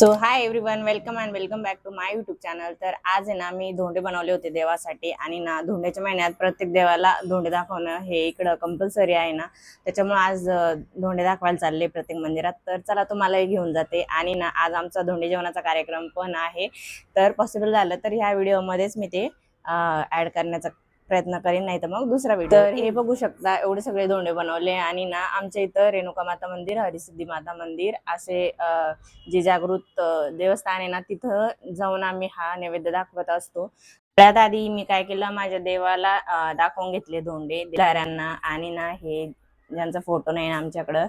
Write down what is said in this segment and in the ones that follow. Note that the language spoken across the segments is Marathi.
So hi everyone, welcome and welcome back to my YouTube channel. तर आज आहे ना मी धोंडे बनवले होते देवासाठी आणि ना धोंड्याच्या महिन्यात प्रत्येक देवाला धोंडे दाखवणं हे इकडं कंपल्सरी आहे ना, त्याच्यामुळे आज धोंडे दाखवायला चालले प्रत्येक मंदिरात। तर चला तुम्हालाही घेऊन जाते आणि ना आज आमचा धोंडे जेवणाचा कार्यक्रम पण आहे। तर पॉसिबल झालं तर ह्या व्हिडिओमध्येच मी ते ऍड करण्याचा प्रयत्न करीन, नाही तर मग दुसरा व्हिडिओ। तर हे बघू शकता एवढे सगळे धोंडे बनवले आणि ना आमच्या इथं रेणुका माता मंदिर, हरिसिद्धी माता मंदिर असे जे जागृत देवस्थान आहे ना तिथं जाऊन आम्ही हा नैवेद्य दाखवत असतो। त्यात आधी मी काय केलं, माझ्या देवाला दाखवून घेतले धोंडे दिलाऱ्यांना आणि ना हे ज्यांचा फोटो नाही आमच्याकडं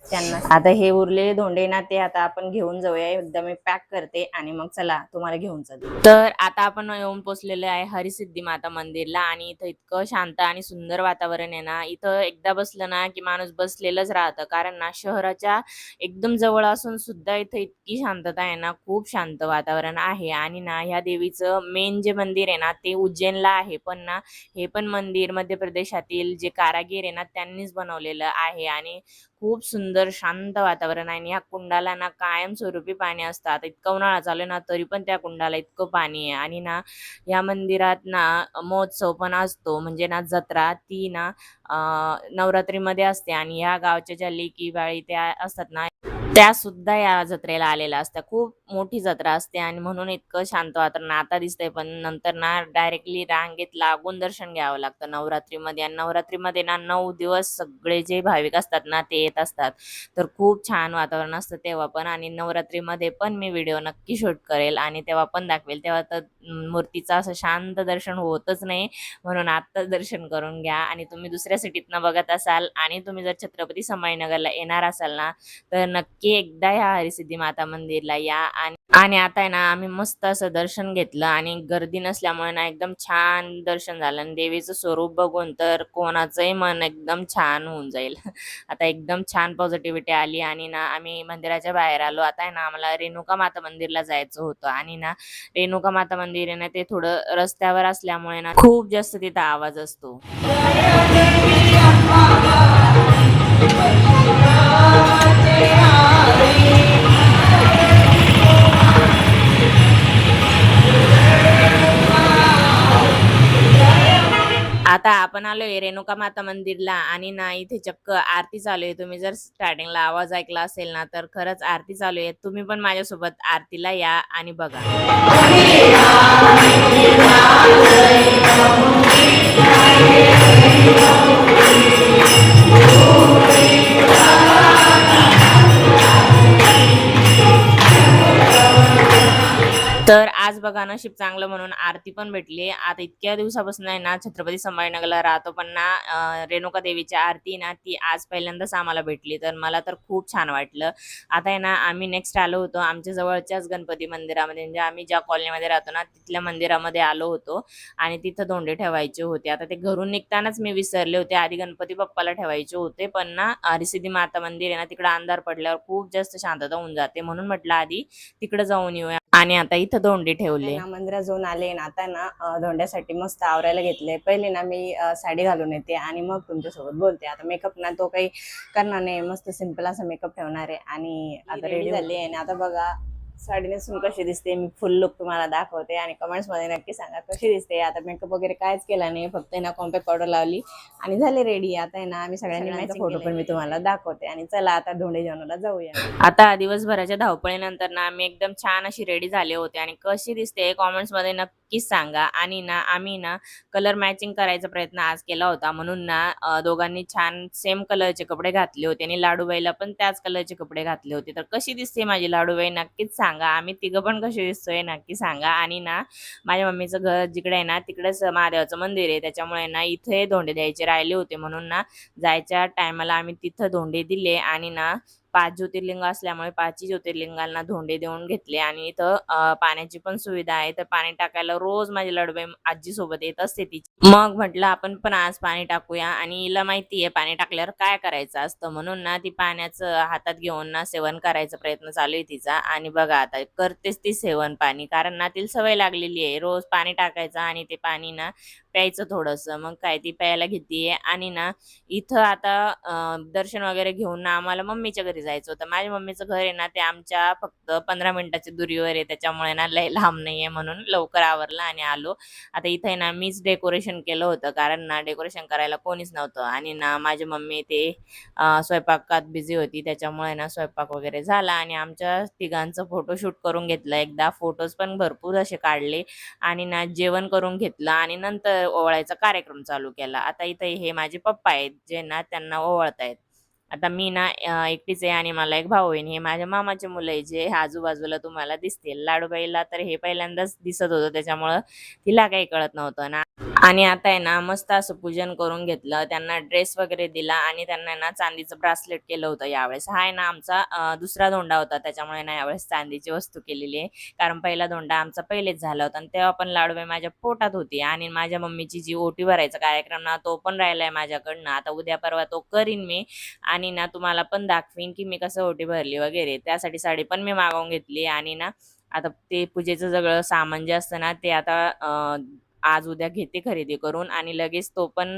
त्यांना। आता हे उरलेले धोंडे ना ते आता आपण घेऊन जाऊया, एकदम मी पॅक करते आणि मग चला तुम्हाला घेऊन जाते। तर आता आपण येऊन पोहोचलेले आहे हरिसिद्धी माता मंदिरला आणि इथं इतकं शांत आणि सुंदर वातावरण आहे ना, इथं एकदा बसलं ना की माणूस बसलेलंच राहतं, कारण ना शहराच्या एकदम जवळ असून सुद्धा इथं इतकी शांतता आहे ना, खूप शांत वातावरण आहे। आणि ना ह्या देवीचं मेन जे मंदिर आहे ना ते उज्जैनला आहे, पण ना हे पण मंदिर मध्य प्रदेशातील जे कारागीर आहे ना त्यांनीच बनवलेलं आहे आणि खूप सुंदर शांत वातावरण आहे। आणि या कुंडाला ना कायमस्वरूपी पाणी असतं। आता इतका उन्हाळा चालू आहे ना तरी पण त्या कुंडाला इतकं पाणी आहे। आणि ना या मंदिरात ना महोत्सव पण असतो, म्हणजे ना जत्रा ती ना नवरात्रीमध्ये असते आणि या गावच्या ज्या लेकी बाळी त्या असतात ना त्या सुद्धा या जत्रेला आलेल्या असतात। खूप मोठी जत्रा असते आणि म्हणून इतकं शांत वातावरण आता दिसतंय, पण नंतर ना डायरेक्टली रांगेत लागून दर्शन घ्यावं लागतं नवरात्रीमध्ये। आणि नवरात्रीमध्ये ना 9 दिवस सगळे जे भाविक असतात ना ते येत असतात, तर खूप छान वातावरण असतं तेव्हा पण। आणि नवरात्रीमध्ये पण मी व्हिडिओ नक्की शूट करेल आणि तेव्हा पण दाखवेल। तेव्हा तर मूर्तीचं असं शांत दर्शन होतच नाही, म्हणून आत्ताच दर्शन करून घ्या। आणि तुम्ही दुसऱ्या सिटीतनं बघत असाल आणि तुम्ही जर छत्रपती संभाजीनगरला येणार असाल ना तर नक्की एकदा ह्या हरिसिद्धी माता मंदिरला या। आणि आता आहे ना आम्ही मस्त असं दर्शन घेतलं आणि गर्दी नसल्यामुळे ना एकदम छान दर्शन झालं आणि देवीचं स्वरूप बघून तर कोणाचंही मन एकदम छान होऊन जाईल। आता एकदम छान पॉझिटिव्हिटी आली आणि ना आम्ही मंदिराच्या बाहेर आलो। आता आहे ना आम्हाला रेणुका माता मंदिरला जायचं होतं आणि ना रेणुका माता मंदिर आहे ना ते थोडं रस्त्यावर असल्यामुळे ना खूप जास्त तिथं आवाज असतो। आता आपण आलोय रेणुका माता मंदिरला आणि ना इथे चक्क आरती चालू आहे। तुम्ही जर स्टार्टिंगला आवाज ऐकला असेल ना तर खरंच आरती चालू आहे। तुम्ही पण माझ्यासोबत आरतीला या आणि बघा। तर आज बघा नशीब चांगलं म्हणून आरती पण भेटली। आता इतक्या दिवसापासून आहे ना छत्रपती संभाजीनगरला राहतो, पण ना रेणुका देवीची आरती ना ती आज पहिल्यांदाच आम्हाला भेटली, तर मला तर खूप छान वाटलं। आता आहे ना आम्ही नेक्स्ट आलो होतो आमच्या जवळच्याच गणपती मंदिरामध्ये, म्हणजे आम्ही ज्या कॉलनीमध्ये राहतो ना तिथल्या मंदिरामध्ये आलो होतो आणि तिथं धोंडे ठेवायचे होते। आता ते घरून निघतानाच मी विसरले होते, आधी गणपती बाप्पाला ठेवायचे होते, पण ना हरिसिद्धी माता मंदिर आहे ना तिकडे अंधार पडल्यावर खूप जास्त शांतता होऊन जाते, म्हणून म्हटलं आधी तिकडे जाऊन येऊया। आणि आता इथं धोंडे ठेवले ना मंदिरात जाऊन आले ना, आता ना धोंड्यासाठी मस्त आवरायला घेतले। पहिले ना मी साडी घालून येते आणि मग तुमच्यासोबत बोलते। आता मेकअप ना तो काही करणार नाही, मस्त सिंपल असा मेकअप ठेवणार आहे आणि आता रेडी झाली आहे। आणि आता बघा साडी नेसून कशी दिसते, मी फुल लुक तुम्हाला दाखवते आणि कमेंट्स मध्ये नक्की सांगा कशी दिसते। आता मेकअप वगैरे कायच केला नाही, फक्त ना कॉम्पॅक्ट पावडर लावली आणि झाले रेडी। आता आहे ना आम्ही सगळ्यांनी मॅचिंग फोटो पण मी तुम्हाला दाखवते आणि चला आता धोंडे जेवणाला जाऊया। आता दिवसभराच्या धावपळीनंतर ना आम्ही एकदम छान अशी रेडी झाले होते आणि कशी दिसते कॉमेंट्स मध्ये नक्कीच सांगा। आणि ना आम्ही ना कलर मॅचिंग करायचा प्रयत्न आज केला होता, म्हणून ना दोघांनी छान सेम कलरचे कपडे घातले होते आणि लाडूबाईला पण त्याच कलरचे कपडे घातले होते। तर कशी दिसते माझी लाडूबाई नक्कीच सांगा, आम्ही तिघं पण कशी दिसतोय नक्की सांगा। आणि ना माझ्या मम्मीचं घर जिकडे आहे ना तिकडेच महादेवाचं मंदिर आहे, त्याच्यामुळे ना इथे धोंडे द्यायचे राहिले होते, म्हणून ना जायच्या टायमाला आम्ही तिथं धोंडे दिले आणि ना 5 ज्योतिर्लिंग असल्यामुळे 5ही ज्योतिर्लिंगांना धोंडे देऊन घेतले। आणि इथं पाण्याची पण सुविधा आहे, तर पाणी टाकायला रोज माझी लाडूबाई आजी सोबत येत असते तिची। मग म्हटलं आपण पण आज पाणी टाकूया आणि हिला माहिती आहे पाणी टाकल्यावर काय करायचं असतं, म्हणून ना ती पाण्याचं हातात घेऊन ना सेवन करायचा प्रयत्न चालू आहे तिचा। आणि बघा आता करतेच ती सेवन पाणी, कारण ना तिला सवय लागलेली आहे रोज पाणी टाकायचं आणि ते पाणी ना प्यायचं थोडंसं. मग काय ती प्यायला घेतीये आणि ना इथं आता दर्शन वगैरे घेऊन ना आम्हाला मम्मीच्या घरी जायचं होतं. माझ्या मम्मीचं घर आहे ना ते आमच्या फक्त 15 मिनिटाच्या दुरीवर आहे. त्याच्यामुळे ना लय लांब नाहीये म्हणून लवकर आवरलं आणि आलो. आता इथे ना मीच डेकोरेशन केलं होतं कारण ना डेकोरेशन करायला कोणीच नव्हतं आणि ना माझी मम्मी ते स्वयंपाकात बिझी होती. त्याच्यामुळे ना स्वयंपाक वगैरे झाला आणि आमच्या तिघांचं फोटोशूट करून घेतलं एकदा. फोटोज पण भरपूर असे काढले आणि ना जेवण करून घेतलं आणि नंतर ओवाळायचा कार्यक्रम चालू केला. आता इथे हे माझे पप्पा आहेत जे ना त्यांना ओवाळतायत. आता मी ना एकटीच आहे आणि मला एक भाऊ आहे. हे माझ्या मामाचे मुलं आहे जे आजूबाजूला तुम्हाला दिसतील. लाडूबाईला तर हे पहिल्यांदाच दिसत होतं त्याच्यामुळं तिला काही कळत नव्हतं ना. आणि आता आहे ना मस्त असं पूजन करून घेतलं. त्यांना ड्रेस वगैरे दिला आणि त्यांना ना चांदीचं ब्रासलेट केलं होतं यावेळेस. हा आहे ना आमचा दुसरा धोंडा होता त्याच्यामुळे ना यावेळेस चांदीची वस्तू केलेली आहे. कारण पहिला धोंडा आमचा पहिलेच झाला होता आणि तेव्हा पण लाडूबाई माझ्या पोटात होती आणि माझ्या मम्मीची जी ओटी भरायचा कार्यक्रम ना तो पण राहिलाय माझ्याकडनं. आता उद्या परवा तो करीन मी आणि ना तुम्हाला पण दाखवीन की मी कसं ओटी भरली वगैरे. त्यासाठी साडी पण मी मागवून घेतली आणि ना आता ते पूजेचं सगळं सामान जे असतं ना ते आता आज उद्या घेते खरेदी करून आणि लगेच तो पण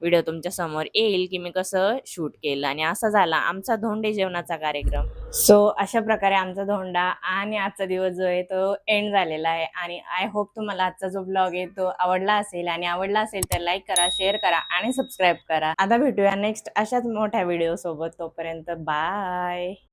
व्हिडिओ तुमच्या समोर येईल की मी कसं शूट केलं. आणि असा झाला आमचा धोंडे जेवणाचा कार्यक्रम. सो अशा प्रकारे आमचा धोंडा आणि आजचा दिवस जो आहे तो एंड झालेला आहे आणि आय होप तुम्हाला आजचा जो ब्लॉग आहे तो आवडला असेल आणि आवडला असेल तर लाईक करा, शेअर करा आणि सबस्क्राईब करा. आता भेटूया नेक्स्ट अशाच मोठ्या व्हिडिओ सोबत. तोपर्यंत बाय.